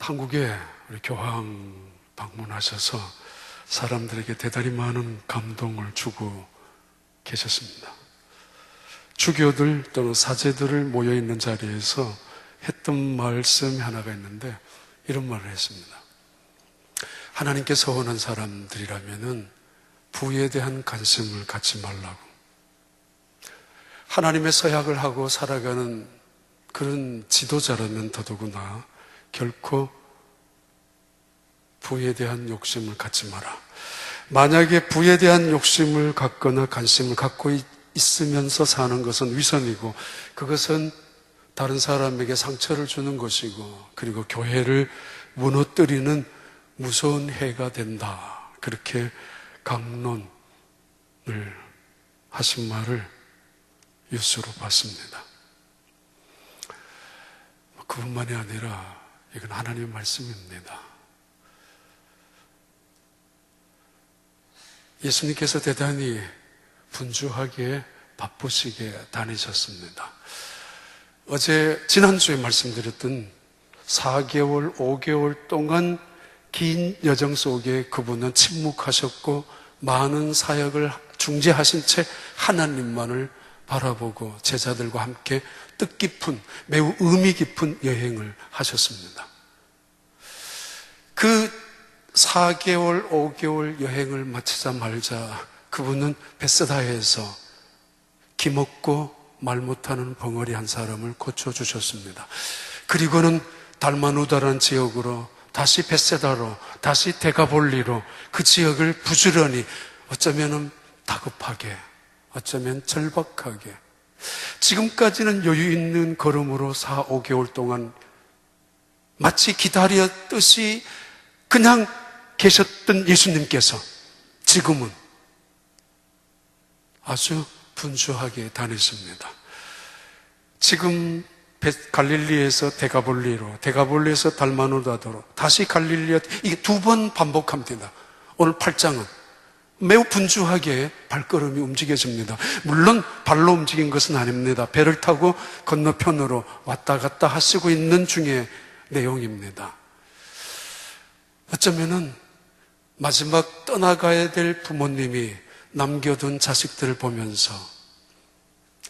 한국에 우리 교황 방문하셔서 사람들에게 대단히 많은 감동을 주고 계셨습니다. 주교들 또는 사제들을 모여있는 자리에서 했던 말씀이 하나가 있는데 이런 말을 했습니다. 하나님께 서운한 사람들이라면 부에 대한 관심을 갖지 말라고. 하나님의 서약을 하고 살아가는 그런 지도자라면 더더구나 결코 부에 대한 욕심을 갖지 마라. 만약에 부에 대한 욕심을 갖거나 관심을 갖고 있으면서 사는 것은 위선이고 그것은 다른 사람에게 상처를 주는 것이고 그리고 교회를 무너뜨리는 무서운 해가 된다. 그렇게 강론을 하신 말을 뉴스로 봤습니다. 그뿐만이 아니라 이건 하나님의 말씀입니다. 예수님께서 대단히 분주하게 바쁘시게 다니셨습니다. 지난주에 말씀드렸던 4개월, 5개월 동안 긴 여정 속에 그분은 침묵하셨고 많은 사역을 중재하신 채 하나님만을 바라보고 제자들과 함께 뜻깊은, 매우 의미 깊은 여행을 하셨습니다. 그 4개월, 5개월 여행을 마치자마자 그분은 벳세다에서 기먹고 말 못하는 벙어리 한 사람을 고쳐주셨습니다. 그리고는 달마누다라는 지역으로 다시 벳세다로 다시 데가볼리로 그 지역을 부지런히 어쩌면 다급하게 어쩌면 절박하게 지금까지는 여유 있는 걸음으로 4, 5개월 동안 마치 기다렸듯이 그냥 계셨던 예수님께서 지금은 아주 분주하게 다녔습니다. 지금 갈릴리에서 데가볼리로, 데가볼리에서 달마누다도로, 다시 갈릴리에 이게 2번 반복합니다. 오늘 8장은 매우 분주하게 발걸음이 움직여집니다. 물론 발로 움직인 것은 아닙니다. 배를 타고 건너편으로 왔다 갔다 하시고 있는 중에 내용입니다. 어쩌면은 마지막 떠나가야 될 부모님이 남겨둔 자식들을 보면서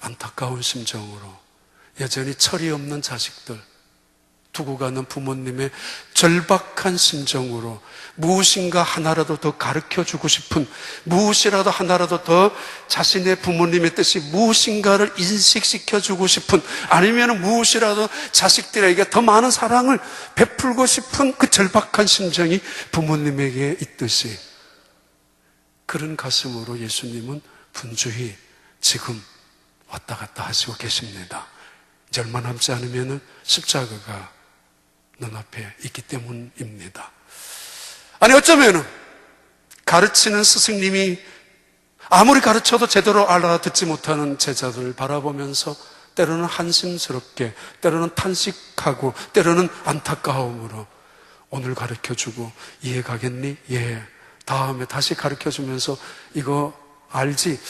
안타까운 심정으로 여전히 철이 없는 자식들 두고 가는 부모님의 절박한 심정으로 무엇인가 하나라도 더 가르쳐주고 싶은, 무엇이라도 하나라도 더 자신의 부모님의 뜻이 무엇인가를 인식시켜주고 싶은, 아니면 무엇이라도 자식들에게 더 많은 사랑을 베풀고 싶은 그 절박한 심정이 부모님에게 있듯이 그런 가슴으로 예수님은 분주히 지금 왔다 갔다 하시고 계십니다. 이제 얼마 남지 않으면 십자가가 눈앞에 있기 때문입니다. 아니 어쩌면 가르치는 스승님이 아무리 가르쳐도 제대로 알아듣지 못하는 제자들을 바라보면서 때로는 한심스럽게, 때로는 탄식하고, 때로는 안타까움으로 오늘 가르쳐주고 이해가겠니? 예. 다음에 다시 가르쳐주면서 이거 알지?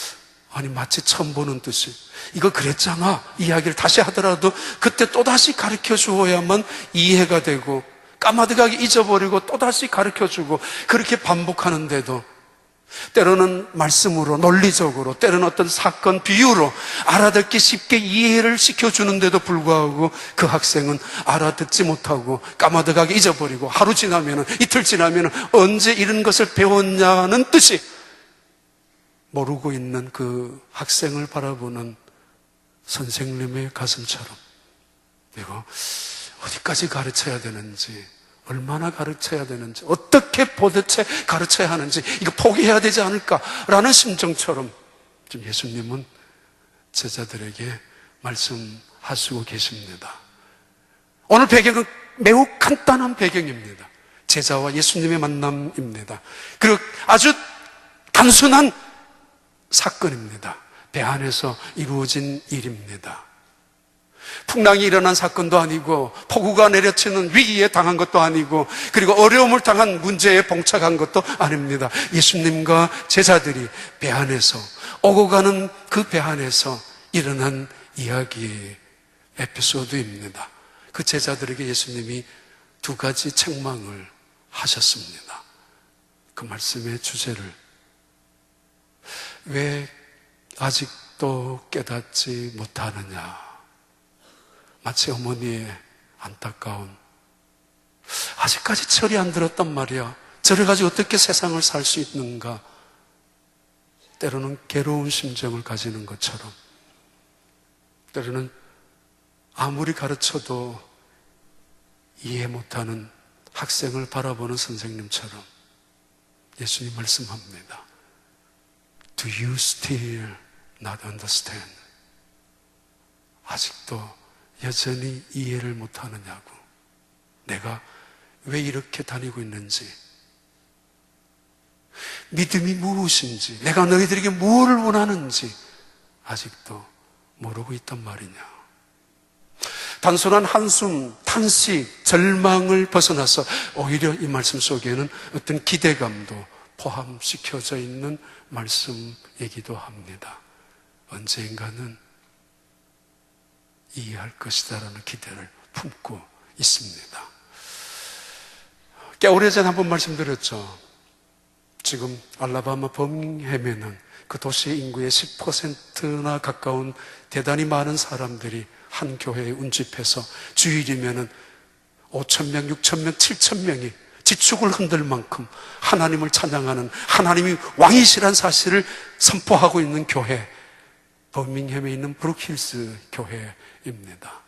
아니 마치 처음 보는 듯이 이거 그랬잖아 이야기를 다시 하더라도 그때 또다시 가르쳐 주어야만 이해가 되고 까마득하게 잊어버리고 또다시 가르쳐 주고 그렇게 반복하는데도 때로는 말씀으로 논리적으로 때로는 어떤 사건 비유로 알아듣기 쉽게 이해를 시켜주는데도 불구하고 그 학생은 알아듣지 못하고 까마득하게 잊어버리고 하루 지나면 이틀 지나면 언제 이런 것을 배웠냐는 뜻이 모르고 있는 그 학생을 바라보는 선생님의 가슴처럼 이거 어디까지 가르쳐야 되는지, 얼마나 가르쳐야 되는지, 어떻게 도대체 가르쳐야 하는지 이거 포기해야 되지 않을까라는 심정처럼 지금 예수님은 제자들에게 말씀하시고 계십니다. 오늘 배경은 매우 간단한 배경입니다. 제자와 예수님의 만남입니다. 그리고 아주 단순한 사건입니다. 배 안에서 이루어진 일입니다. 풍랑이 일어난 사건도 아니고 폭우가 내려치는 위기에 당한 것도 아니고 그리고 어려움을 당한 문제에 봉착한 것도 아닙니다. 예수님과 제자들이 배 안에서 오고 가는 그 배 안에서 일어난 이야기 에피소드입니다. 그 제자들에게 예수님이 두 가지 책망을 하셨습니다. 그 말씀의 주제를 왜 아직도 깨닫지 못하느냐. 마치 어머니의 안타까운, 아직까지 철이 안 들었단 말이야. 저래 가지고 어떻게 세상을 살 수 있는가. 때로는 괴로운 심정을 가지는 것처럼, 때로는 아무리 가르쳐도 이해 못하는 학생을 바라보는 선생님처럼 예수님 말씀합니다. Do you still not understand? 아직도 여전히 이해를 못하느냐고. 내가 왜 이렇게 다니고 있는지, 믿음이 무엇인지, 내가 너희들에게 무엇을 원하는지 아직도 모르고 있단 말이냐. 단순한 한숨, 탄식, 절망을 벗어나서 오히려 이 말씀 속에는 어떤 기대감도 포함시켜져 있는 말씀이기도 합니다. 언젠가는 이해할 것이다라는 기대를 품고 있습니다. 꽤 오래전에 한번 말씀드렸죠. 지금 알라바마 버밍햄에는 그 도시 인구의 10%나 가까운 대단히 많은 사람들이 한 교회에 운집해서 주일이면은 5,000명, 6,000명, 7,000명이 지축을 흔들 만큼 하나님을 찬양하는, 하나님이 왕이시란 사실을 선포하고 있는 교회, 버밍햄에 있는 브룩힐스 교회입니다.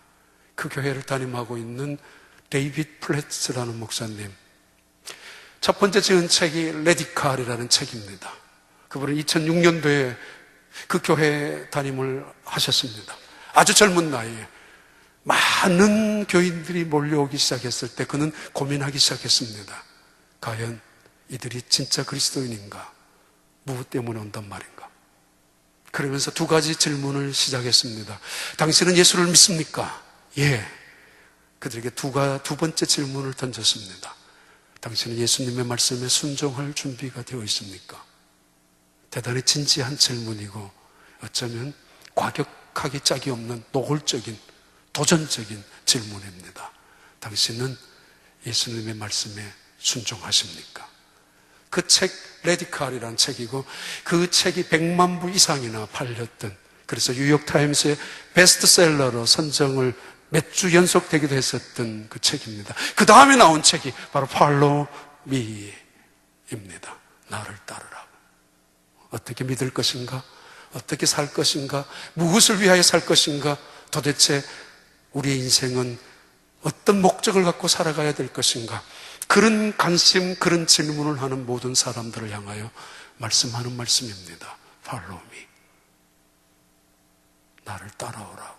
그 교회를 담임하고 있는 데이빗 플래츠라는 목사님, 첫 번째 지은 책이 레디칼이라는 책입니다. 그분은 2006년도에 그 교회 담임을 하셨습니다. 아주 젊은 나이에 많은 교인들이 몰려오기 시작했을 때 그는 고민하기 시작했습니다. 과연 이들이 진짜 그리스도인인가? 무엇 때문에 온단 말인가? 그러면서 두 가지 질문을 시작했습니다. 당신은 예수를 믿습니까? 예. 그들에게 두 번째 질문을 던졌습니다. 당신은 예수님의 말씀에 순종할 준비가 되어 있습니까? 대단히 진지한 질문이고 어쩌면 과격하기 짝이 없는 노골적인, 도전적인 질문입니다. 당신은 예수님의 말씀에 순종하십니까? 그 책, 레디칼이라는 책이고 그 책이 100만 부 이상이나 팔렸던, 그래서 뉴욕타임스의 베스트셀러로 선정을 몇 주 연속되기도 했었던 그 책입니다. 그 다음에 나온 책이 바로 Follow Me입니다. 나를 따르라고. 어떻게 믿을 것인가? 어떻게 살 것인가? 무엇을 위하여 살 것인가? 도대체 우리의 인생은 어떤 목적을 갖고 살아가야 될 것인가? 그런 관심, 그런 질문을 하는 모든 사람들을 향하여 말씀하는 말씀입니다. Follow me. 나를 따라오라고.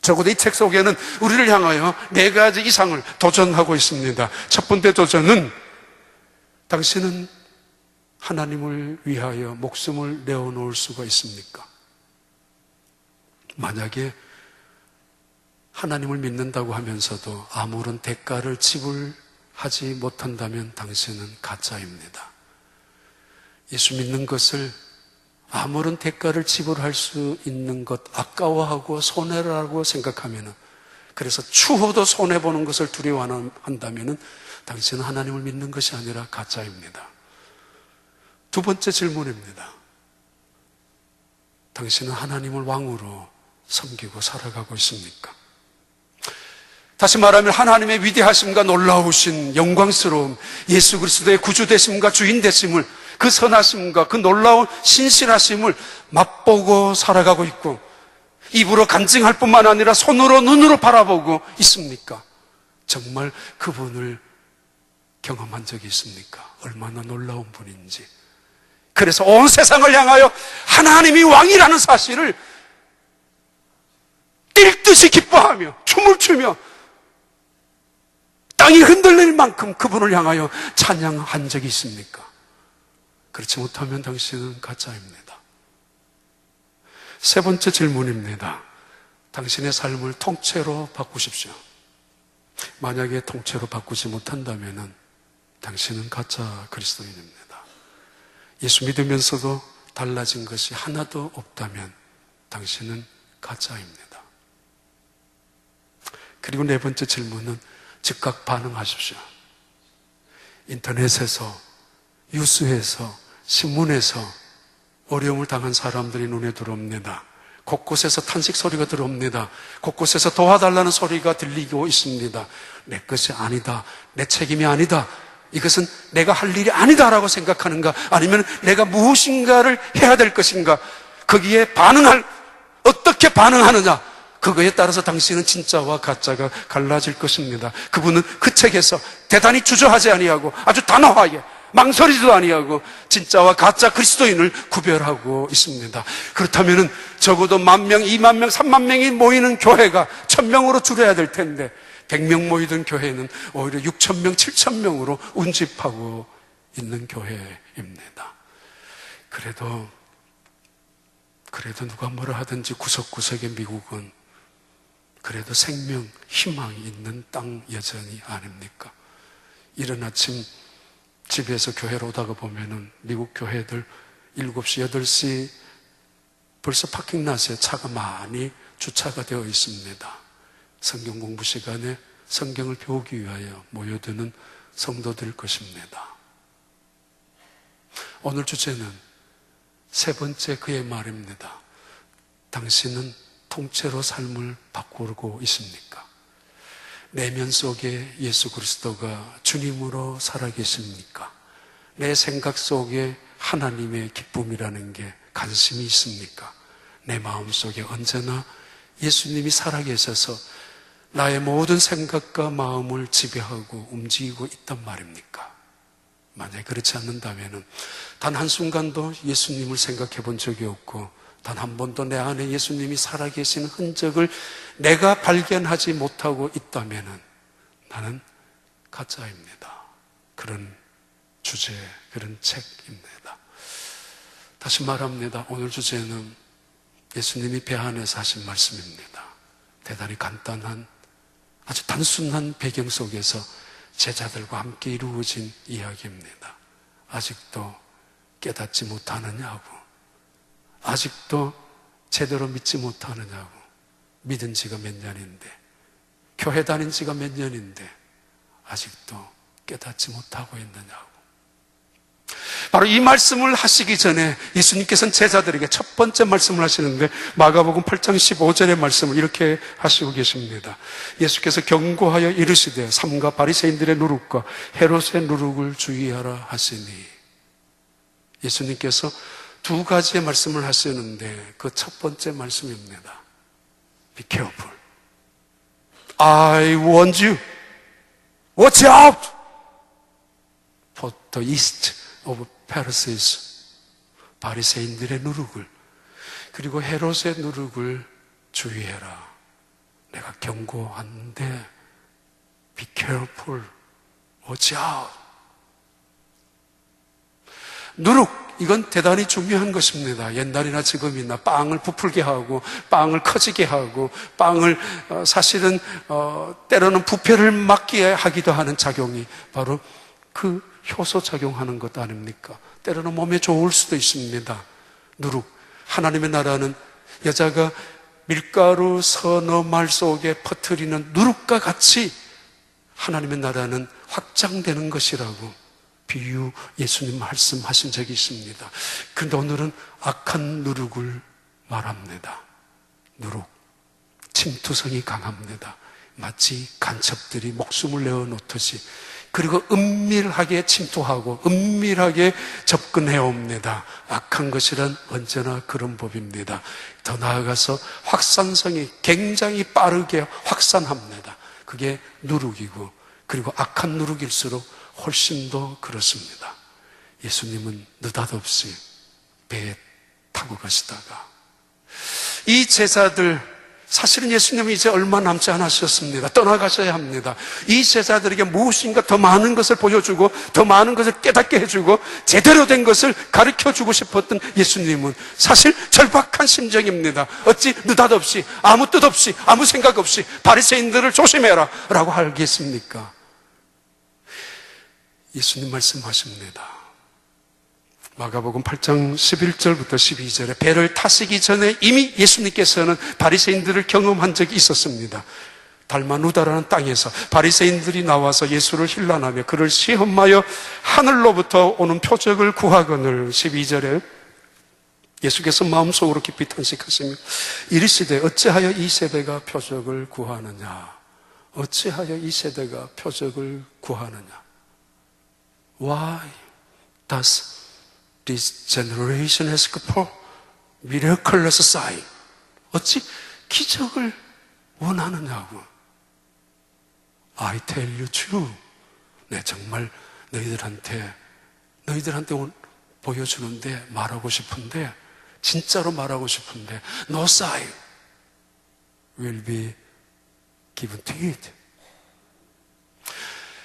적어도 이 책 속에는 우리를 향하여 4가지 이상을 도전하고 있습니다. 첫 번째 도전은, 당신은 하나님을 위하여 목숨을 내어놓을 수가 있습니까? 만약에 하나님을 믿는다고 하면서도 아무런 대가를 지불하지 못한다면 당신은 가짜입니다. 예수 믿는 것을 아무런 대가를 지불할 수 있는 것 아까워하고 손해라고 생각하면, 그래서 추호도 손해보는 것을 두려워한다면 당신은 하나님을 믿는 것이 아니라 가짜입니다. 두 번째 질문입니다. 당신은 하나님을 왕으로 섬기고 살아가고 있습니까? 다시 말하면 하나님의 위대하심과 놀라우신 영광스러움, 예수 그리스도의 구주 되심과 주인 되심을, 그 선하심과 그 놀라운 신실하심을 맛보고 살아가고 있고 입으로 간증할 뿐만 아니라 손으로 눈으로 바라보고 있습니까? 정말 그분을 경험한 적이 있습니까? 얼마나 놀라운 분인지. 그래서 온 세상을 향하여 하나님이 왕이라는 사실을 뛸 듯이 기뻐하며 춤을 추며 땅이 흔들릴 만큼 그분을 향하여 찬양한 적이 있습니까? 그렇지 못하면 당신은 가짜입니다. 세 번째 질문입니다. 당신의 삶을 통째로 바꾸십시오. 만약에 통째로 바꾸지 못한다면 당신은 가짜 그리스도인입니다. 예수 믿으면서도 달라진 것이 하나도 없다면 당신은 가짜입니다. 그리고 네 번째 질문은, 즉각 반응하십시오. 인터넷에서, 뉴스에서, 신문에서 어려움을 당한 사람들이 눈에 들어옵니다. 곳곳에서 탄식 소리가 들어옵니다. 곳곳에서 도와달라는 소리가 들리고 있습니다. 내 것이 아니다, 내 책임이 아니다, 이것은 내가 할 일이 아니다라고 생각하는가, 아니면 내가 무엇인가를 해야 될 것인가, 거기에 어떻게 반응하느냐, 그거에 따라서 당신은 진짜와 가짜가 갈라질 것입니다. 그분은 그 책에서 대단히 주저하지 아니하고 아주 단호하게 망설이지도 아니하고 진짜와 가짜 그리스도인을 구별하고 있습니다. 그렇다면 적어도 10,000명, 20,000명, 30,000명이 모이는 교회가 1,000명으로 줄여야 될 텐데 100명 모이던 교회는 오히려 6,000명, 7,000명으로 운집하고 있는 교회입니다. 그래도 누가 뭐라 하든지 구석구석의 미국은 그래도 생명, 희망이 있는 땅 여전히 아닙니까? 이른 아침 집에서 교회로 오다가 보면은 미국 교회들 7시, 8시 벌써 파킹라스에 차가 많이 주차가 되어 있습니다. 성경 공부 시간에 성경을 배우기 위하여 모여드는 성도들 것입니다. 오늘 주제는 세 번째 그의 말입니다. 당신은 통째로 삶을 바꾸고 있습니까? 내면 속에 예수 그리스도가 주님으로 살아계십니까? 내 생각 속에 하나님의 기쁨이라는 게 관심이 있습니까? 내 마음 속에 언제나 예수님이 살아계셔서 나의 모든 생각과 마음을 지배하고 움직이고 있단 말입니까? 만약에 그렇지 않는다면 단 한순간도 예수님을 생각해 본 적이 없고 단 한 번도 내 안에 예수님이 살아계신 흔적을 내가 발견하지 못하고 있다면 나는 가짜입니다. 그런 주제, 그런 책입니다. 다시 말합니다. 오늘 주제는 예수님이 배 안에서 하신 말씀입니다. 대단히 간단한, 아주 단순한 배경 속에서 제자들과 함께 이루어진 이야기입니다. 아직도 깨닫지 못하느냐고, 아직도 제대로 믿지 못하느냐고, 믿은 지가 몇 년인데, 교회 다닌 지가 몇 년인데 아직도 깨닫지 못하고 있느냐고. 바로 이 말씀을 하시기 전에 예수님께서는 제자들에게 첫 번째 말씀을 하시는데 마가복음 8장 15절의 말씀을 이렇게 하시고 계십니다. 예수께서 경고하여 이르시되 삼가 바리새인들의 누룩과 헤롯의 누룩을 주의하라 하시니. 예수님께서 두 가지의 말씀을 하시는데 그 첫 번째 말씀입니다. Be careful. I warn you. Watch out for the yeast of Pharisees. 바리새인들의 누룩을, 그리고 헤롯의 누룩을 주의해라. 내가 경고하는데 Be careful. Watch out. 누룩, 이건 대단히 중요한 것입니다. 옛날이나 지금이나 빵을 부풀게 하고 빵을 커지게 하고 빵을 사실은 때로는 부패를 막게 하기도 하는 작용이 바로 그 효소 작용하는 것 아닙니까? 때로는 몸에 좋을 수도 있습니다. 누룩. 하나님의 나라는 여자가 밀가루 서너 말 속에 퍼뜨리는 누룩과 같이 하나님의 나라는 확장되는 것이라고 비유 예수님 말씀하신 적이 있습니다. 그런데 오늘은 악한 누룩을 말합니다. 누룩, 침투성이 강합니다. 마치 간첩들이 목숨을 내어놓듯이. 그리고 은밀하게 침투하고 은밀하게 접근해 옵니다. 악한 것이란 언제나 그런 법입니다. 더 나아가서 확산성이 굉장히 빠르게 확산합니다. 그게 누룩이고, 그리고 악한 누룩일수록 훨씬 더 그렇습니다. 예수님은 느닷없이 배에 타고 가시다가 이 제자들, 사실은 예수님이 이제 얼마 남지 않으셨습니다. 떠나가셔야 합니다. 이 제자들에게 무엇인가 더 많은 것을 보여주고 더 많은 것을 깨닫게 해주고 제대로 된 것을 가르쳐주고 싶었던 예수님은 사실 절박한 심정입니다. 어찌 느닷없이 아무 뜻 없이 아무 생각 없이 바리새인들을 조심해라 라고 하겠습니까? 예수님 말씀하십니다. 마가복음 8장 11절부터 12절에 배를 타시기 전에 이미 예수님께서는 바리새인들을 경험한 적이 있었습니다. 달마누다라는 땅에서 바리새인들이 나와서 예수를 힐난하며 그를 시험하여 하늘로부터 오는 표적을 구하거늘. 12절에 예수께서 마음속으로 깊이 탄식하시며 이르시되 어찌하여 이 세대가 표적을 구하느냐. 어찌하여 이 세대가 표적을 구하느냐. Why does this generation ask for miraculous sign? 어찌 기적을 원하느냐고. I tell you true. 네, 정말 너희들한테 보여주는데 말하고 싶은데, 진짜로 말하고 싶은데, no sign will be given to it.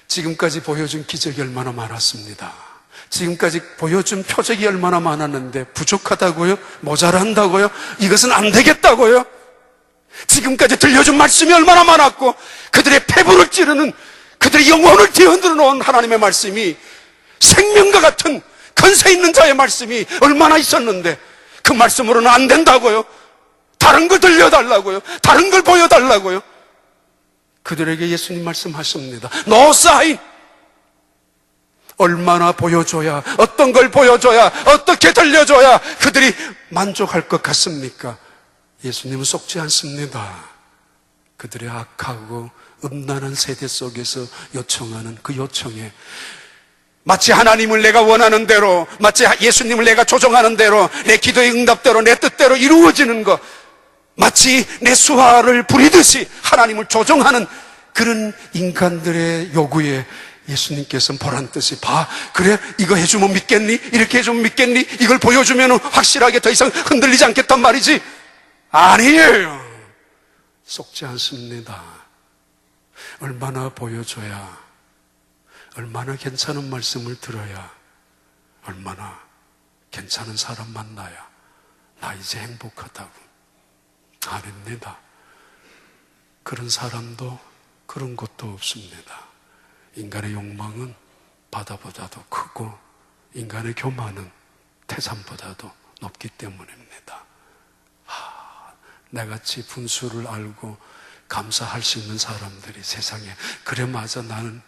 지금까지 보여준 기적이 얼마나 많았습니다. 지금까지 보여준 표적이 얼마나 많았는데 부족하다고요? 모자란다고요? 이것은 안 되겠다고요? 지금까지 들려준 말씀이 얼마나 많았고 그들의 폐부를 찌르는, 그들의 영혼을 뒤흔들어 놓은 하나님의 말씀이, 생명과 같은 권세 있는 자의 말씀이 얼마나 있었는데 그 말씀으로는 안 된다고요? 다른 걸 들려달라고요? 다른 걸 보여달라고요? 그들에게 예수님 말씀하십니다. No sign. 얼마나 보여줘야, 어떤 걸 보여줘야, 어떻게 들려줘야 그들이 만족할 것 같습니까? 예수님은 속지 않습니다. 그들의 악하고 음란한 세대 속에서 요청하는 그 요청에 마치 하나님을 내가 원하는 대로, 마치 예수님을 내가 조종하는 대로, 내 기도의 응답대로, 내 뜻대로 이루어지는 것, 마치 내 수화를 부리듯이 하나님을 조종하는 그런 인간들의 요구에 예수님께서는 보란듯이, 봐, 그래? 이거 해주면 믿겠니? 이렇게 해주면 믿겠니? 이걸 보여주면 확실하게 더 이상 흔들리지 않겠단 말이지? 아니에요. 속지 않습니다. 얼마나 보여줘야, 얼마나 괜찮은 말씀을 들어야, 얼마나 괜찮은 사람 만나야 나 이제 행복하다고. 아닙니다. 그런 사람도 그런 것도 없습니다. 인간의 욕망은 바다보다도 크고 인간의 교만은 태산보다도 높기 때문입니다. 나같이 분수를 알고 감사할 수 있는 사람들이 세상에, 그래 맞아 나는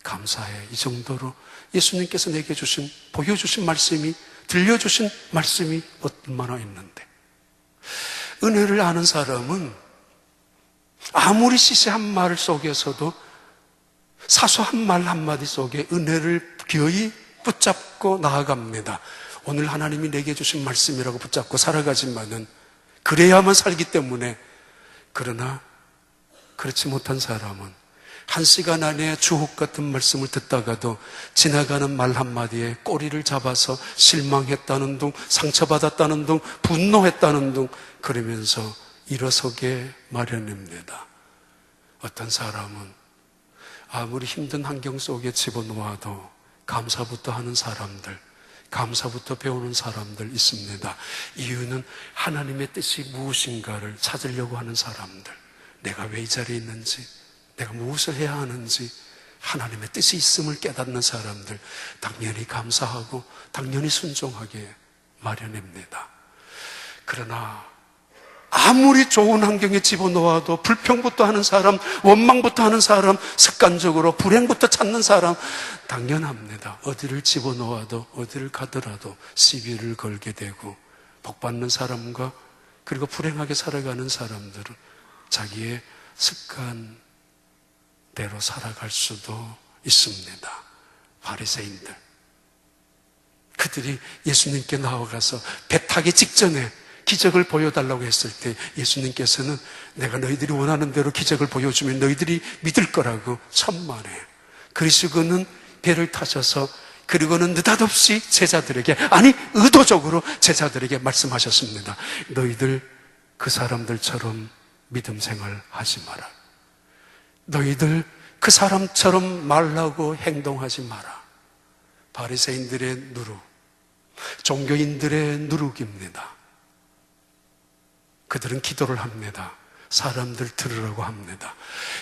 감사해, 이 정도로 예수님께서 내게 주신, 보여주신 말씀이, 들려주신 말씀이 얼마나 있는데, 은혜를 아는 사람은 아무리 시시한 말 속에서도 사소한 말 한마디 속에 은혜를 기어이 붙잡고 나아갑니다. 오늘 하나님이 내게 주신 말씀이라고 붙잡고 살아가지만은 그래야만 살기 때문에. 그러나 그렇지 못한 사람은 한 시간 안에 주옥 같은 말씀을 듣다가도 지나가는 말 한마디에 꼬리를 잡아서 실망했다는 둥, 상처받았다는 둥, 분노했다는 둥 그러면서 일어서게 마련입니다. 어떤 사람은 아무리 힘든 환경 속에 집어넣어도 감사부터 하는 사람들, 감사부터 배우는 사람들 있습니다. 이유는 하나님의 뜻이 무엇인가를 찾으려고 하는 사람들, 내가 왜 이 자리에 있는지, 내가 무엇을 해야 하는지 하나님의 뜻이 있음을 깨닫는 사람들, 당연히 감사하고 당연히 순종하게 마련입니다. 그러나 아무리 좋은 환경에 집어넣어도 불평부터 하는 사람, 원망부터 하는 사람, 습관적으로 불행부터 찾는 사람 당연합니다. 어디를 집어넣어도 어디를 가더라도 시비를 걸게 되고, 복받는 사람과 그리고 불행하게 살아가는 사람들은 자기의 습관대로 살아갈 수도 있습니다. 바리새인들, 그들이 예수님께 나와가서 배 타기 직전에 기적을 보여달라고 했을 때 예수님께서는 내가 너희들이 원하는 대로 기적을 보여주면 너희들이 믿을 거라고 천만에, 그리고는 배를 타셔서, 그리고는 느닷없이 제자들에게, 아니 의도적으로 제자들에게 말씀하셨습니다. 너희들 그 사람들처럼 믿음 생활 하지 마라. 너희들 그 사람처럼 말하고 행동하지 마라. 바리새인들의 누룩, 종교인들의 누룩입니다. 그들은 기도를 합니다. 사람들 들으라고 합니다.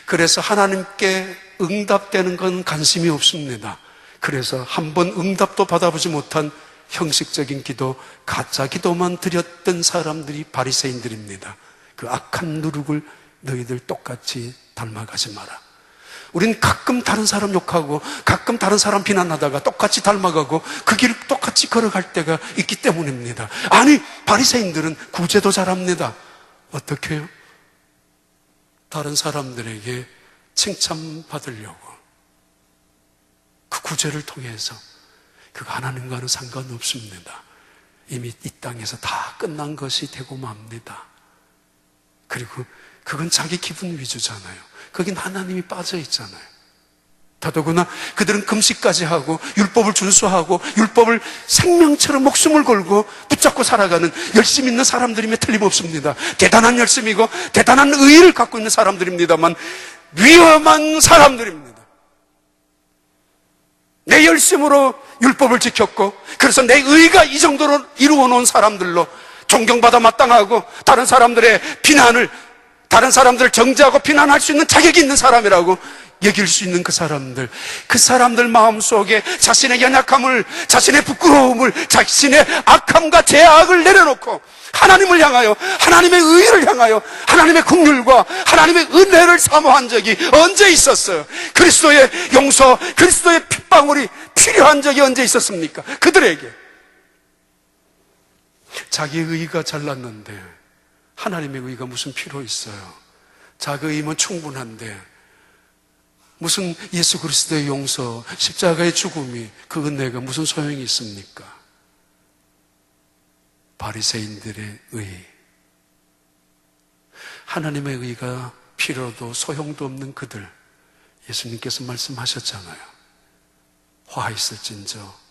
그래서 하나님께 응답되는 건 관심이 없습니다. 그래서 한번 응답도 받아보지 못한 형식적인 기도, 가짜 기도만 드렸던 사람들이 바리새인들입니다. 그 악한 누룩을 너희들 똑같이 닮아가지 마라. 우린 가끔 다른 사람 욕하고 가끔 다른 사람 비난하다가 똑같이 닮아가고 그 길을 똑같이 걸어갈 때가 있기 때문입니다. 아니, 바리새인들은 구제도 잘합니다. 어떻게 해요? 다른 사람들에게 칭찬받으려고 그 구제를 통해서, 그거 하나님과는 상관없습니다. 이미 이 땅에서 다 끝난 것이 되고 맙니다. 그리고 그건 자기 기분 위주잖아요. 거긴 하나님이 빠져 있잖아요. 더더구나 그들은 금식까지 하고 율법을 준수하고 율법을 생명처럼 목숨을 걸고 붙잡고 살아가는 열심 있는 사람들이면 틀림없습니다. 대단한 열심이고 대단한 의의를 갖고 있는 사람들입니다만 위험한 사람들입니다. 내 열심으로 율법을 지켰고 그래서 내 의의가 이 정도로 이루어 놓은 사람들로 존경받아 마땅하고 다른 사람들의 비난을, 다른 사람들을 정죄하고 비난할 수 있는 자격이 있는 사람이라고 여길 수 있는 그 사람들 마음속에 자신의 연약함을, 자신의 부끄러움을, 자신의 악함과 죄악을 내려놓고 하나님을 향하여, 하나님의 의를 향하여 하나님의 긍휼과 하나님의 은혜를 사모한 적이 언제 있었어요? 그리스도의 용서, 그리스도의 핏방울이 필요한 적이 언제 있었습니까? 그들에게 자기의 의가 잘났는데 하나님의 의가 무슨 필요 있어요? 자기 의면 충분한데 무슨 예수 그리스도의 용서, 십자가의 죽음이, 그 은혜가 무슨 소용이 있습니까? 바리새인들의 의, 하나님의 의가 필요도 소용도 없는 그들, 예수님께서 말씀하셨잖아요. 화 있을진저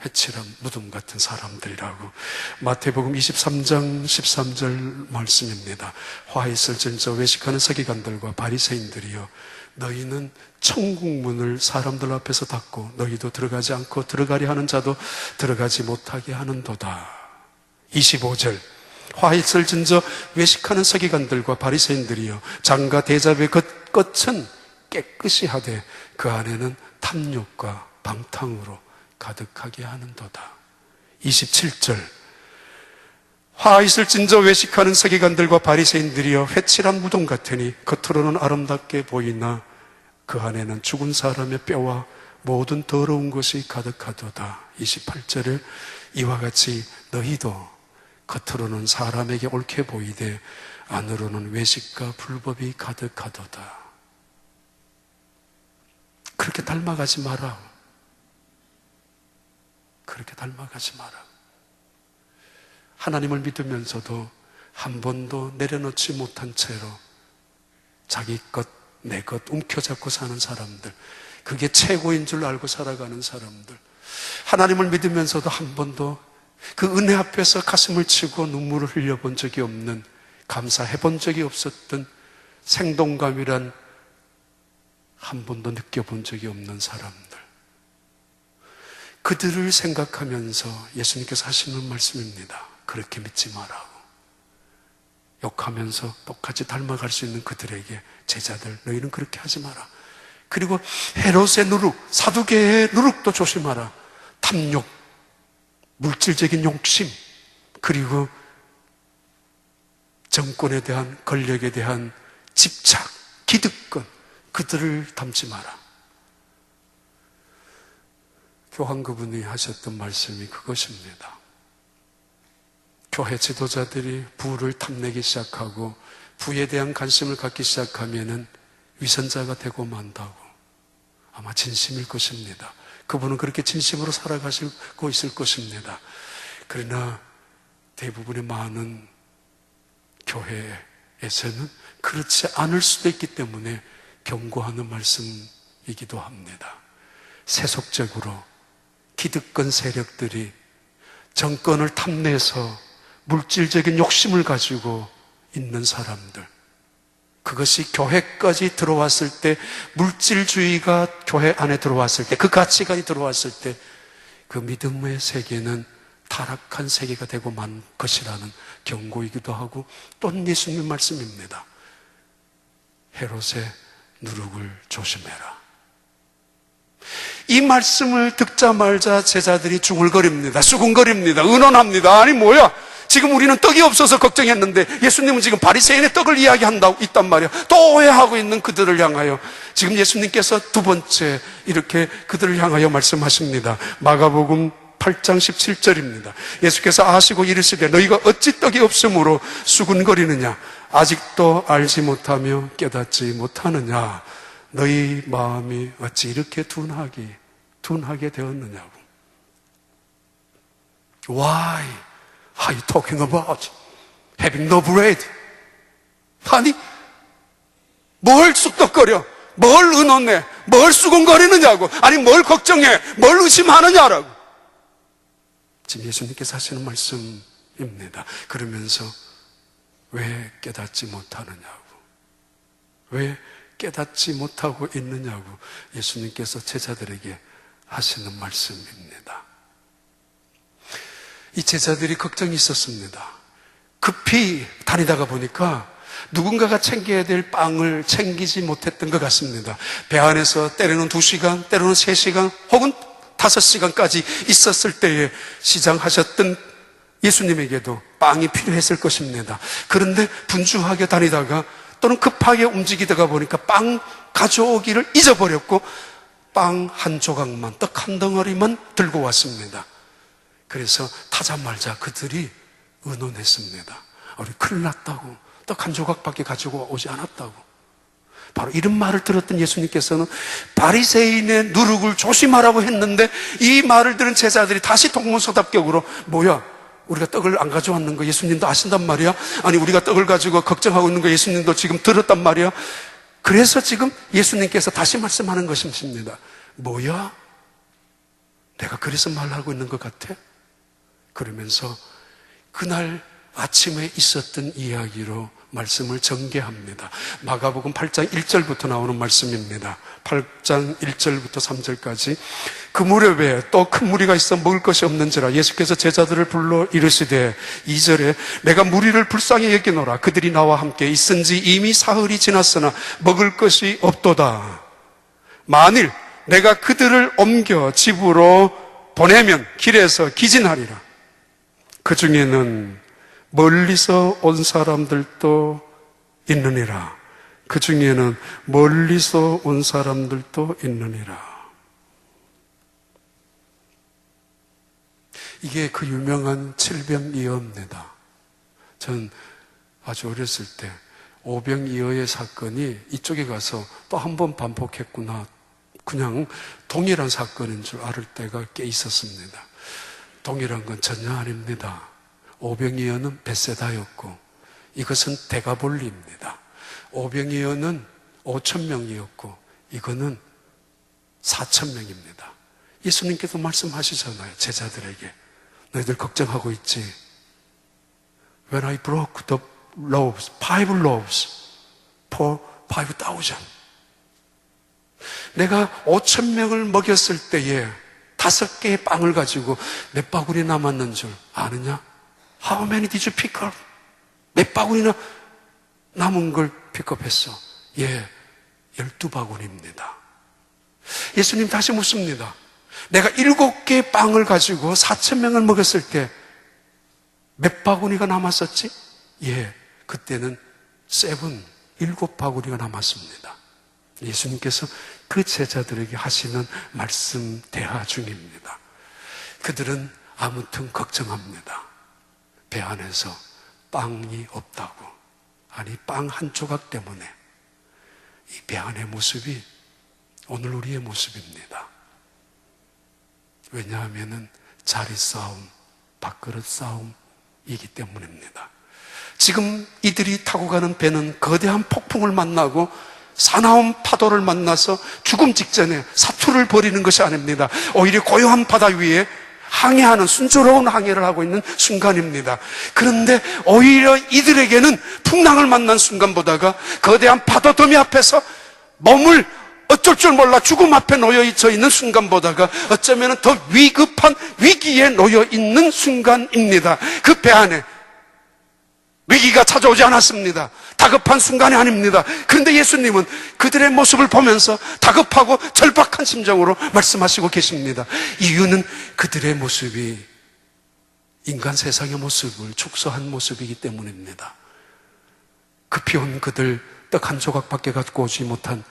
해칠한 무덤 같은 사람들이라고. 마태복음 23장 13절 말씀입니다. 화 있을진저 외식하는 서기관들과 바리새인들이여, 너희는 천국문을 사람들 앞에서 닫고 너희도 들어가지 않고 들어가려 하는 자도 들어가지 못하게 하는도다. 25절 화 있을진저 외식하는 서기관들과 바리새인들이여, 장과 대접의 끝은 깨끗이 하되 그 안에는 탐욕과 방탕으로 가득하게 하는도다. 27절 화 있을진저 외식하는 서기관들과 바리새인들이여, 회칠한 무덤 같으니 겉으로는 아름답게 보이나 그 안에는 죽은 사람의 뼈와 모든 더러운 것이 가득하도다. 28절에 이와 같이 너희도 겉으로는 사람에게 옳게 보이되 안으로는 외식과 불법이 가득하도다. 그렇게 닮아가지 마라. 그렇게 닮아가지 마라. 하나님을 믿으면서도 한 번도 내려놓지 못한 채로 자기 것, 내 것 움켜잡고 사는 사람들, 그게 최고인 줄 알고 살아가는 사람들, 하나님을 믿으면서도 한 번도 그 은혜 앞에서 가슴을 치고 눈물을 흘려본 적이 없는, 감사해본 적이 없었던 생동감이란 한 번도 느껴본 적이 없는 사람들, 그들을 생각하면서 예수님께서 하시는 말씀입니다. 그렇게 믿지 마라고. 욕하면서 똑같이 닮아갈 수 있는 그들에게, 제자들 너희는 그렇게 하지 마라. 그리고 헤롯의 누룩, 사두개의 누룩도 조심하라. 탐욕, 물질적인 욕심, 그리고 정권에 대한, 권력에 대한 집착, 기득권, 그들을 닮지 마라. 교황 그분이 하셨던 말씀이 그것입니다. 교회 지도자들이 부를 탐내기 시작하고 부에 대한 관심을 갖기 시작하면은 위선자가 되고 만다고. 아마 진심일 것입니다. 그분은 그렇게 진심으로 살아가시고 있을 것입니다. 그러나 대부분의 많은 교회에서는 그렇지 않을 수도 있기 때문에 경고하는 말씀이기도 합니다. 세속적으로 기득권 세력들이 정권을 탐내서 물질적인 욕심을 가지고 있는 사람들, 그것이 교회까지 들어왔을 때, 물질주의가 교회 안에 들어왔을 때, 그 가치관이 들어왔을 때 그 믿음의 세계는 타락한 세계가 되고 만 것이라는 경고이기도 하고, 또한 예수님 말씀입니다. 헤롯의 누룩을 조심해라. 이 말씀을 듣자마자 제자들이 중얼거립니다. 수군거립니다. 의논합니다. 아니 뭐야, 지금 우리는 떡이 없어서 걱정했는데 예수님은 지금 바리새인의 떡을 이야기한다고 있단 말이야. 또 오해하고 있는 그들을 향하여 지금 예수님께서 두 번째 이렇게 그들을 향하여 말씀하십니다. 마가복음 8장 17절입니다. 예수께서 아시고 이르시되 너희가 어찌 떡이 없으므로 수군거리느냐? 아직도 알지 못하며 깨닫지 못하느냐? 너희 마음이 어찌 이렇게 둔하게 되었느냐고. Why are you talking about having no bread? 아니, 뭘 쑥덕거려? 뭘 의논해? 뭘 수군거리느냐고? 아니, 뭘 걱정해? 뭘 의심하느냐라고. 지금 예수님께서 하시는 말씀입니다. 그러면서 왜 깨닫지 못하느냐고, 왜 깨닫지 못하고 있느냐고 예수님께서 제자들에게 하시는 말씀입니다. 이 제자들이 걱정이 있었습니다. 급히 다니다가 보니까 누군가가 챙겨야 될 빵을 챙기지 못했던 것 같습니다. 배 안에서 때로는 2시간, 때로는 3시간 혹은 5시간까지 있었을 때에 시장하셨던 예수님에게도 빵이 필요했을 것입니다. 그런데 분주하게 다니다가 또는 급하게 움직이다가 보니까 빵 가져오기를 잊어버렸고 빵 한 조각만, 떡 한 덩어리만 들고 왔습니다. 그래서 타자말자 그들이 의논했습니다. 우리 큰일 났다고, 떡 한 조각밖에 가지고 오지 않았다고. 바로 이런 말을 들었던 예수님께서는 바리새인의 누룩을 조심하라고 했는데 이 말을 들은 제자들이 다시 동문서답격으로 뭐야? 우리가 떡을 안 가져왔는 거 예수님도 아신단 말이야? 아니 우리가 떡을 가지고 걱정하고 있는 거 예수님도 지금 들었단 말이야? 그래서 지금 예수님께서 다시 말씀하는 것입니다. 뭐야? 내가 그래서 말하고 있는 것 같아? 그러면서 그날 아침에 있었던 이야기로 말씀을 전개합니다. 마가복음 8장 1절부터 나오는 말씀입니다. 8장 1절부터 3절까지. 그 무렵에 또 큰 무리가 있어 먹을 것이 없는지라 예수께서 제자들을 불러 이르시되 2절에 내가 무리를 불쌍히 여기노라. 그들이 나와 함께 있은지 이미 사흘이 지났으나 먹을 것이 없도다. 만일 내가 그들을 옮겨 집으로 보내면 길에서 기진하리라. 그 중에는 멀리서 온 사람들도 있느니라. 그 중에는 멀리서 온 사람들도 있느니라. 이게 그 유명한 칠병이어입니다. 전 아주 어렸을 때 오병이어의 사건이 이쪽에 가서 또 한 번 반복했구나. 그냥 동일한 사건인 줄 알을 때가 꽤 있었습니다. 동일한 건 전혀 아닙니다. 오병이어는 벳세다였고 이것은 데가볼리입니다. 오병이어는 5,000명이었고 이거는 4,000명입니다. 예수님께서 말씀하시잖아요. 제자들에게 너희들 걱정하고 있지? When I broke the loaves, 5 loaves for 5,000 내가 5,000명을 먹였을 때에 5개의 빵을 가지고 몇 바구니 남았는 줄 아느냐? How many did you pick up? 몇 바구니나 남은 걸 픽업했어? 예, 12바구니입니다. 예수님 다시 묻습니다. 내가 7개의 빵을 가지고 4,000명을 먹였을 때 몇 바구니가 남았었지? 예, 그때는 7바구니가 남았습니다. 예수님께서 그 제자들에게 하시는 말씀 대화 중입니다. 그들은 아무튼 걱정합니다. 배 안에서 빵이 없다고. 아니, 빵 한 조각 때문에 이 배 안의 모습이 오늘 우리의 모습입니다. 왜냐하면 자리 싸움, 밥그릇 싸움이기 때문입니다. 지금 이들이 타고 가는 배는 거대한 폭풍을 만나고 사나운 파도를 만나서 죽음 직전에 사투를 벌이는 것이 아닙니다. 오히려 고요한 바다 위에 항해하는 순조로운 항해를 하고 있는 순간입니다. 그런데 오히려 이들에게는 풍랑을 만난 순간보다가 거대한 파도 더미 앞에서 몸을 어쩔 줄 몰라 죽음 앞에 놓여져 있는 순간보다가 어쩌면 더 위급한 위기에 놓여 있는 순간입니다. 그 배 안에 위기가 찾아오지 않았습니다. 다급한 순간이 아닙니다. 그런데 예수님은 그들의 모습을 보면서 다급하고 절박한 심정으로 말씀하시고 계십니다. 이유는 그들의 모습이 인간 세상의 모습을 축소한 모습이기 때문입니다. 급히 온 그들 떡 한 조각밖에 갖고 오지 못한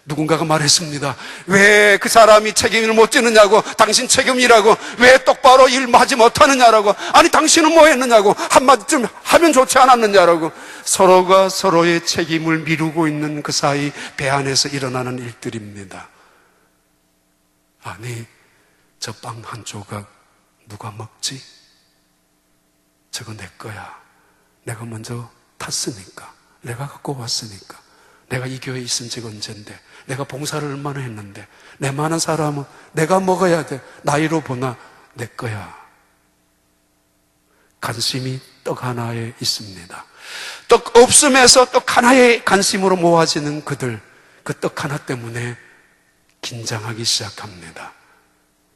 누군가가 말했습니다. 왜 그 사람이 책임을 못 지느냐고, 당신 책임이라고, 왜 똑바로 일하지 못하느냐라고, 아니 당신은 뭐 했느냐고, 한마디쯤 하면 좋지 않았느냐라고, 서로가 서로의 책임을 미루고 있는 그 사이 배 안에서 일어나는 일들입니다. 아니, 저 빵 한 조각 누가 먹지? 저거 내 거야. 내가 먼저 탔으니까, 내가 갖고 왔으니까, 내가 이 교회에 있은 지가 언젠데, 내가 봉사를 얼마나 했는데, 내 많은 사람은 내가 먹어야 돼. 나이로 보나 내 거야. 관심이 떡 하나에 있습니다. 떡 없음에서 떡 하나의 관심으로 모아지는 그들, 그 떡 하나 때문에 긴장하기 시작합니다.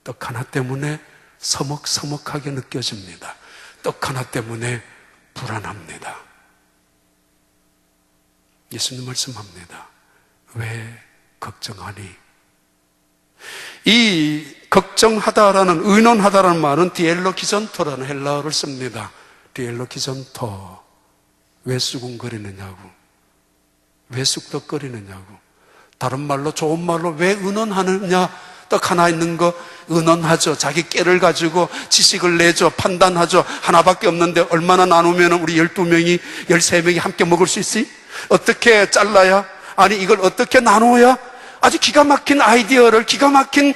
떡 하나 때문에 서먹서먹하게 느껴집니다. 떡 하나 때문에 불안합니다. 예수님 말씀합니다. 왜 걱정하니? 이 걱정하다라는, 의논하다라는 말은 디엘로기전토라는 헬라어를 씁니다. 디엘로기전토. 왜 수군거리느냐고, 왜 쑥덕거리느냐고, 다른 말로, 좋은 말로 왜 의논하느냐. 떡 하나 있는 거 의논하죠. 자기 깨를 가지고 지식을 내죠. 판단하죠. 하나밖에 없는데 얼마나 나누면 우리 12명이 13명이 함께 먹을 수 있지? 어떻게 잘라야? 아니 이걸 어떻게 나눠야? 아주 기가 막힌 아이디어를, 기가 막힌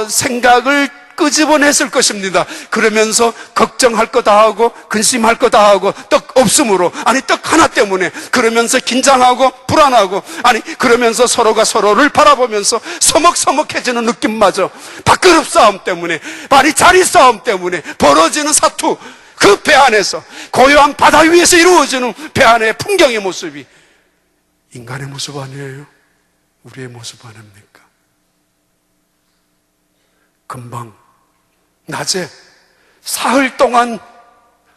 생각을 끄집어냈을 것입니다. 그러면서 걱정할 거 다 하고, 근심할 거 다 하고, 떡 없음으로, 아니 떡 하나 때문에, 그러면서 긴장하고 불안하고, 아니 그러면서 서로가 서로를 바라보면서 서먹서먹해지는 느낌마저, 밥그릇 싸움 때문에, 아니 자리 싸움 때문에 벌어지는 사투, 그 배 안에서, 고요한 바다 위에서 이루어지는 배 안의 풍경의 모습이 인간의 모습 아니에요? 우리의 모습 아닙니까? 금방 낮에 사흘 동안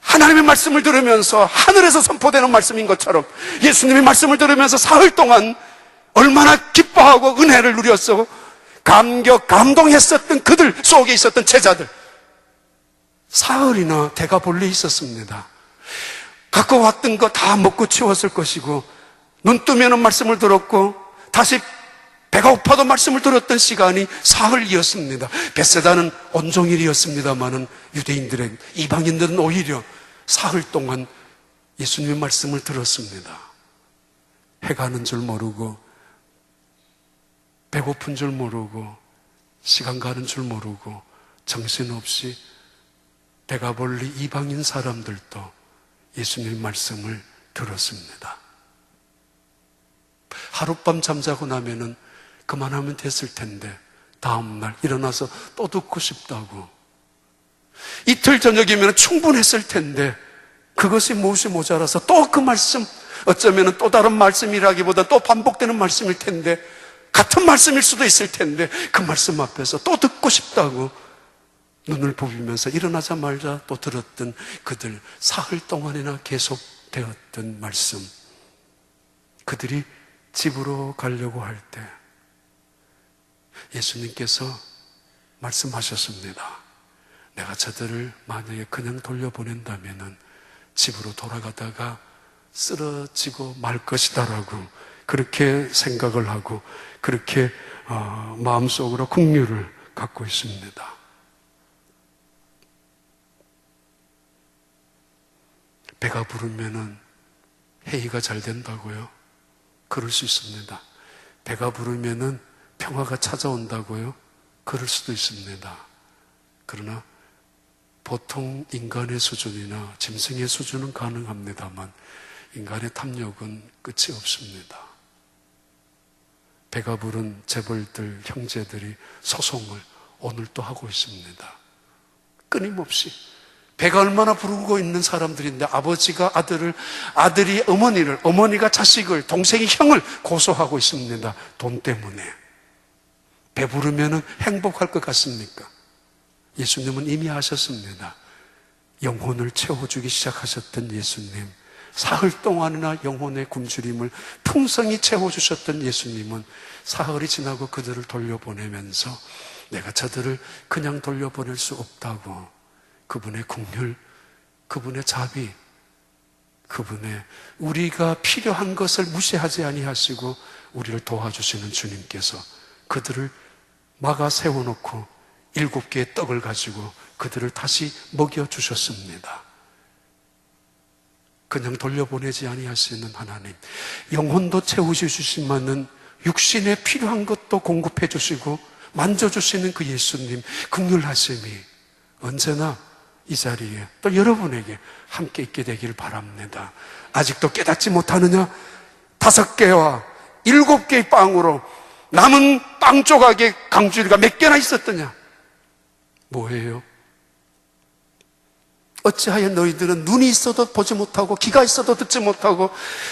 하나님의 말씀을 들으면서 하늘에서 선포되는 말씀인 것처럼 예수님의 말씀을 들으면서 사흘 동안 얼마나 기뻐하고 은혜를 누렸어, 감동했었던 그들 속에 있었던 제자들, 사흘이나 대가 볼일 있었습니다. 갖고 왔던 거 다 먹고 치웠을 것이고, 눈 뜨면 말씀을 들었고, 다시 배가 고파도 말씀을 들었던 시간이 사흘이었습니다. 벳세다는 온종일이었습니다마는 유대인들의, 이방인들은 오히려 사흘 동안 예수님의 말씀을 들었습니다. 해가 는 줄 모르고, 배고픈 줄 모르고, 시간 가는 줄 모르고, 정신없이 배가 불리 이방인 사람들도 예수님의 말씀을 들었습니다. 하룻밤 잠자고 나면은 그만하면 됐을 텐데 다음날 일어나서 또 듣고 싶다고, 이틀 저녁이면 충분했을 텐데 그것이 무엇이 모자라서 또 그 말씀, 어쩌면 또 다른 말씀이라기보다 또 반복되는 말씀일 텐데, 같은 말씀일 수도 있을 텐데 그 말씀 앞에서 또 듣고 싶다고 눈을 부비면서 일어나자마자 또 들었던 그들, 사흘 동안이나 계속되었던 말씀, 그들이 집으로 가려고 할 때 예수님께서 말씀하셨습니다. 내가 저들을 만약에 그냥 돌려보낸다면 집으로 돌아가다가 쓰러지고 말 것이다라고 그렇게 생각을 하고, 그렇게 마음속으로 긍휼을 갖고 있습니다. 배가 부르면은 회의가 잘 된다고요? 그럴 수 있습니다. 배가 부르면은 평화가 찾아온다고요? 그럴 수도 있습니다. 그러나 보통 인간의 수준이나 짐승의 수준은 가능합니다만 인간의 탐욕은 끝이 없습니다. 배가 부른 재벌들, 형제들이 소송을 오늘 또 하고 있습니다. 끊임없이. 배가 얼마나 부르고 있는 사람들인데 아버지가 아들을, 아들이 어머니를, 어머니가 자식을, 동생이 형을 고소하고 있습니다. 돈 때문에. 배부르면 행복할 것 같습니까? 예수님은 이미 하셨습니다. 영혼을 채워주기 시작하셨던 예수님, 사흘 동안이나 영혼의 굶주림을 풍성히 채워주셨던 예수님은 사흘이 지나고 그들을 돌려보내면서 내가 저들을 그냥 돌려보낼 수 없다고, 그분의 긍휼, 그분의 자비, 그분의 우리가 필요한 것을 무시하지 아니하시고 우리를 도와주시는 주님께서 그들을 막아 세워놓고 7개의 떡을 가지고 그들을 다시 먹여주셨습니다. 그냥 돌려보내지 아니하시는 하나님, 영혼도 채우시지만은 육신에 필요한 것도 공급해 주시고 만져주시는 그 예수님 긍휼하심이 언제나 이 자리에 또 여러분에게 함께 있게 되기를 바랍니다. 아직도 깨닫지 못하느냐? 5개와 7개의 빵으로 남은 빵 조각의 강줄기가 몇 개나 있었더냐? 뭐예요? 어찌하여 너희들은 눈이 있어도 보지 못하고 귀가 있어도 듣지 못하고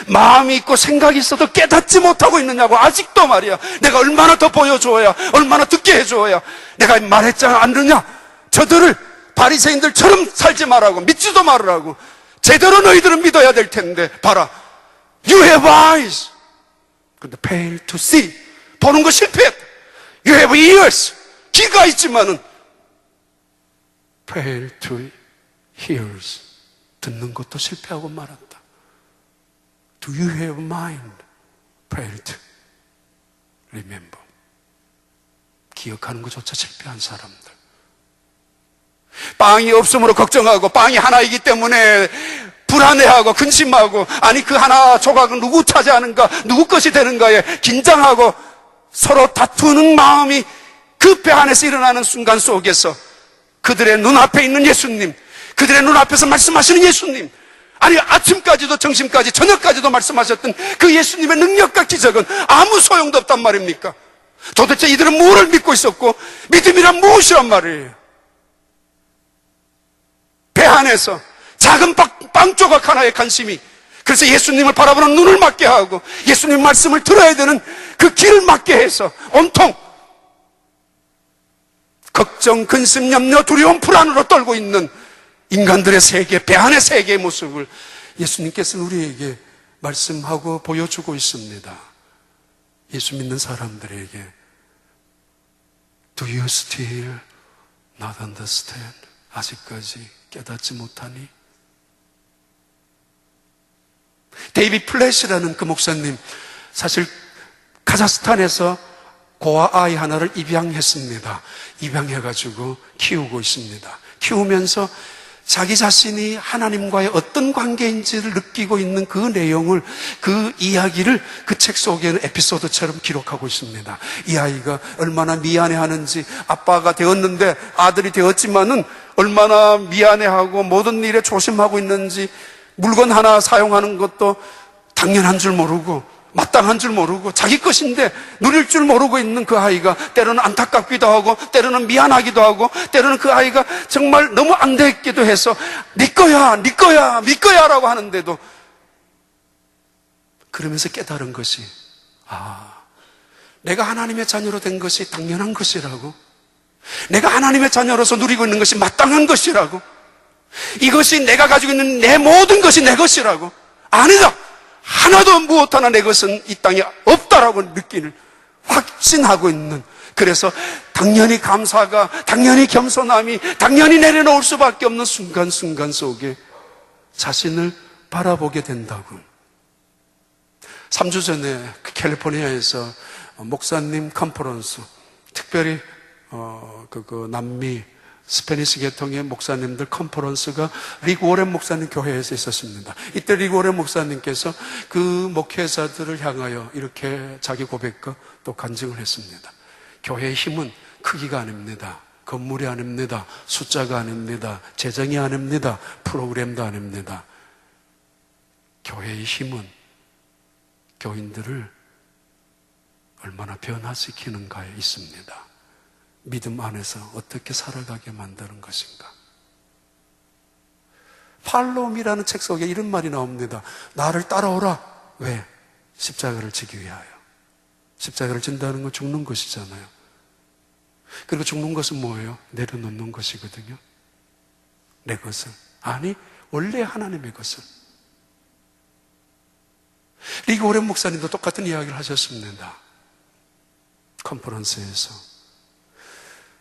마음이 있고 생각이 있어도 깨닫지 못하고 있느냐고. 아직도 말이야. 내가 얼마나 더 보여줘야, 얼마나 듣게 해줘야 내가 말했지 않느냐? 저들을 바리새인들처럼 살지 말라고, 믿지도 말으라고. 제대로 너희들은 믿어야 될 텐데 봐라, You have eyes 근데 fail to see, 보는 거 실패했다. You have ears, 귀가 있지만은 fail to hears, 듣는 것도 실패하고 말았다. Do you have mind? fail to remember, 기억하는 것조차 실패한 사람들. 빵이 없으므로 걱정하고 빵이 하나이기 때문에 불안해하고 근심하고, 아니 그 하나 조각은 누구 차지하는가, 누구 것이 되는가에 긴장하고 서로 다투는 마음이 그 배 안에서 일어나는 순간 속에서 그들의 눈앞에 있는 예수님, 그들의 눈앞에서 말씀하시는 예수님, 아니 아침까지도 점심까지 저녁까지도 말씀하셨던 그 예수님의 능력과 기적은 아무 소용도 없단 말입니까? 도대체 이들은 무엇을 믿고 있었고 믿음이란 무엇이란 말이에요? 배 안에서 작은 빵 조각 하나의 관심이, 그래서 예수님을 바라보는 눈을 막게 하고 예수님 말씀을 들어야 되는 그 귀를 막게 해서 온통 걱정, 근심, 염려, 두려움, 불안으로 떨고 있는 인간들의 세계, 배 안의 세계의 모습을 예수님께서는 우리에게 말씀하고 보여주고 있습니다. 예수 믿는 사람들에게 Do you still not understand? 아직까지 깨닫지 못하니? 데이비드 플래시라는 그 목사님, 사실 카자흐스탄에서 고아 아이 하나를 입양했습니다. 입양해가지고 키우고 있습니다. 키우면서 자기 자신이 하나님과의 어떤 관계인지를 느끼고 있는 그 내용을, 그 이야기를 그 책 속에는 에피소드처럼 기록하고 있습니다. 이 아이가 얼마나 미안해하는지, 아빠가 되었는데 아들이 되었지만은 얼마나 미안해하고 모든 일에 조심하고 있는지, 물건 하나 사용하는 것도 당연한 줄 모르고 마땅한 줄 모르고 자기 것인데 누릴 줄 모르고 있는 그 아이가 때로는 안타깝기도 하고 때로는 미안하기도 하고 때로는 그 아이가 정말 너무 안 됐기도 해서 네 거야, 네 거야, 네 거야 라고 하는데도 그러면서 깨달은 것이, 내가 하나님의 자녀로 된 것이 당연한 것이라고, 내가 하나님의 자녀로서 누리고 있는 것이 마땅한 것이라고, 이것이 내가 가지고 있는 내 모든 것이 내 것이라고, 아니다, 하나도 무엇 하나 내 것은 이 땅에 없다라고 느끼는, 확신하고 있는, 그래서 당연히 감사가, 당연히 겸손함이 당연히 내려놓을 수밖에 없는 순간순간 속에 자신을 바라보게 된다고. 3주 전에 캘리포니아에서 목사님 컨퍼런스, 특별히 남미 스페니시 계통의 목사님들 컨퍼런스가 리그 워렌 목사님 교회에서 있었습니다. 이때 리그 워렌 목사님께서 그 목회자들을 향하여 이렇게 자기 고백과 또 간증을 했습니다. 교회의 힘은 크기가 아닙니다. 건물이 아닙니다. 숫자가 아닙니다. 재정이 아닙니다. 프로그램도 아닙니다. 교회의 힘은 교인들을 얼마나 변화시키는가에 있습니다. 믿음 안에서 어떻게 살아가게 만드는 것인가. 팔로움이라는 책 속에 이런 말이 나옵니다. 나를 따라오라. 왜? 십자가를 지기 위하여. 십자가를 진다는 건 죽는 것이잖아요. 그리고 죽는 것은 뭐예요? 내려놓는 것이거든요. 내 것을. 아니, 원래 하나님의 것을. 리그 오렌 목사님도 똑같은 이야기를 하셨습니다. 컨퍼런스에서.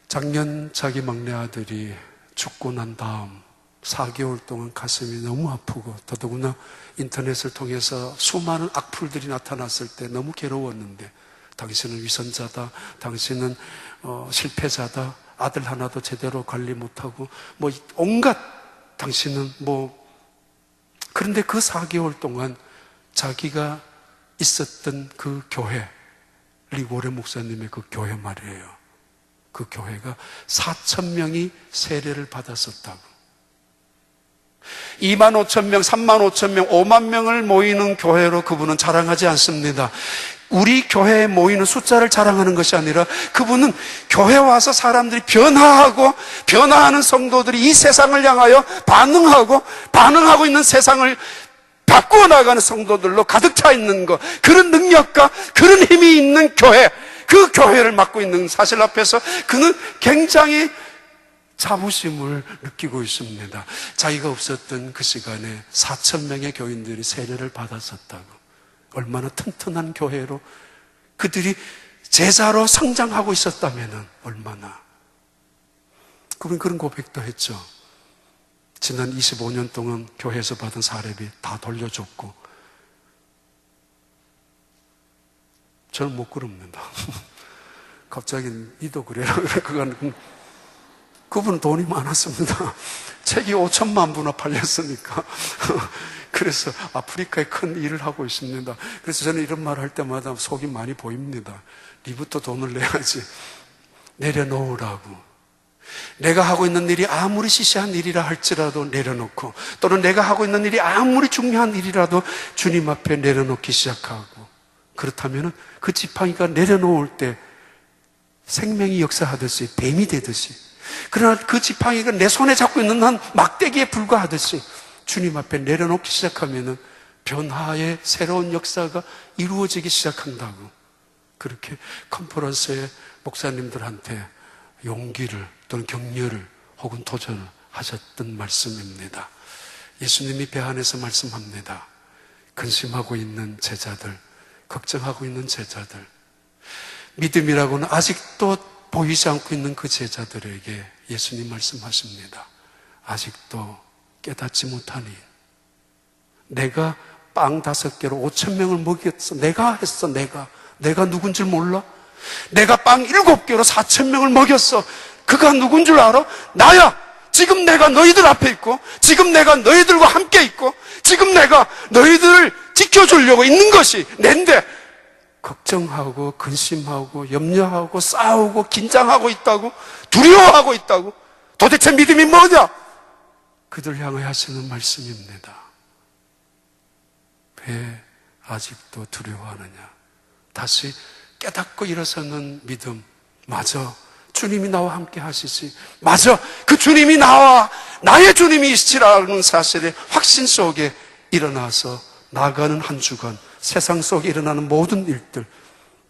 작년 자기 막내 아들이 죽고 난 다음 4개월 동안 가슴이 너무 아프고, 더더구나 인터넷을 통해서 수많은 악플들이 나타났을 때 너무 괴로웠는데, 당신은 위선자다, 당신은 실패자다, 아들 하나도 제대로 관리 못하고 뭐 온갖, 당신은 그런데 그 4개월 동안 자기가 있었던 그 교회, 리고레 목사님의 그 교회 말이에요. 그 교회가 4,000명이 세례를 받았었다고. 25,000명, 35,000명, 5만 명을 모이는 교회로 그분은 자랑하지 않습니다. 우리 교회에 모이는 숫자를 자랑하는 것이 아니라, 그분은 교회 와서 사람들이 변화하는 성도들이 이 세상을 향하여 반응하고 있는 세상을 바꾸어 나가는 성도들로 가득 차 있는 것, 그런 능력과 그런 힘이 있는 교회, 그 교회를 맡고 있는 사실 앞에서 그는 굉장히 자부심을 느끼고 있습니다. 자기가 없었던 그 시간에 4,000명의 교인들이 세례를 받았었다고. 얼마나 튼튼한 교회로 그들이 제자로 성장하고 있었다면 얼마나. 그분 그런 고백도 했죠. 지난 25년 동안 교회에서 받은 사례비 다 돌려줬고, 저는 못 그럽니다. 갑자기 니도 그래라. 그분은 돈이 많았습니다. 책이 5천만 부나 팔렸으니까. 그래서 아프리카에 큰 일을 하고 있습니다. 그래서 저는 이런 말을 할 때마다 속이 많이 보입니다. 니부터 돈을 내야지. 내려놓으라고. 내가 하고 있는 일이 아무리 시시한 일이라 할지라도 내려놓고, 또는 내가 하고 있는 일이 아무리 중요한 일이라도 주님 앞에 내려놓기 시작하고, 그렇다면 그 지팡이가 내려놓을 때 생명이 역사하듯이, 뱀이 되듯이, 그러나 그 지팡이가 내 손에 잡고 있는 한 막대기에 불과하듯이 주님 앞에 내려놓기 시작하면 변화의 새로운 역사가 이루어지기 시작한다고. 그렇게 컨퍼런스의 목사님들한테 용기를 또는 격려를 혹은 도전을 하셨던 말씀입니다. 예수님이 배 안에서 말씀합니다. 근심하고 있는 제자들, 걱정하고 있는 제자들, 믿음이라고는 아직도 보이지 않고 있는 그 제자들에게 예수님 말씀하십니다. 아직도 깨닫지 못하니, 내가 빵 5개로 5,000명을 먹였어. 내가 했어. 내가 누군 줄 몰라? 내가 빵 7개로 4,000명을 먹였어. 그가 누군 줄 알아? 나야! 지금 내가 너희들 앞에 있고, 지금 내가 너희들과 함께 있고, 지금 내가 너희들을 지켜주려고 있는 것이 낸데, 걱정하고 근심하고 염려하고 싸우고 긴장하고 있다고, 두려워하고 있다고, 도대체 믿음이 뭐냐? 그들 향해 하시는 말씀입니다. 왜 아직도 두려워하느냐? 다시 깨닫고 일어서는 믿음. 맞아, 주님이 나와 함께 하시지. 맞아, 그 주님이 나의 주님이시라는 사실의 확신 속에 일어나서 나가는 한 주간, 세상 속에 일어나는 모든 일들,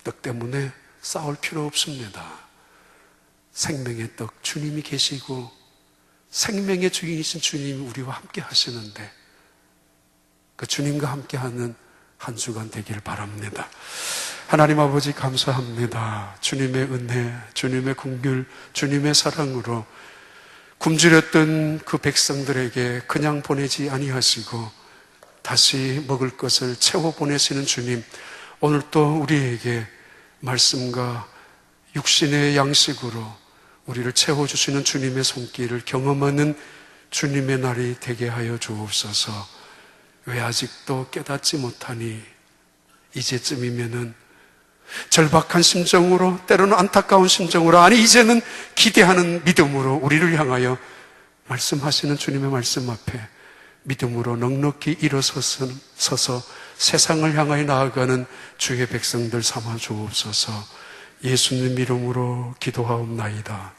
떡 때문에 싸울 필요 없습니다. 생명의 떡 주님이 계시고 생명의 주인이신 주님이 우리와 함께 하시는데, 그 주님과 함께하는 한 주간 되기를 바랍니다. 하나님 아버지 감사합니다. 주님의 은혜, 주님의 긍휼, 주님의 사랑으로 굶주렸던 그 백성들에게 그냥 보내지 아니하시고 다시 먹을 것을 채워 보내시는 주님, 오늘 또 우리에게 말씀과 육신의 양식으로 우리를 채워주시는 주님의 손길을 경험하는 주님의 날이 되게 하여 주옵소서. 왜 아직도 깨닫지 못하니? 이제쯤이면은 절박한 심정으로, 때로는 안타까운 심정으로, 아니 이제는 기대하는 믿음으로 우리를 향하여 말씀하시는 주님의 말씀 앞에 믿음으로 넉넉히 일어서서 세상을 향하여 나아가는 주의 백성들 삼아 주옵소서. 예수님 이름으로 기도하옵나이다.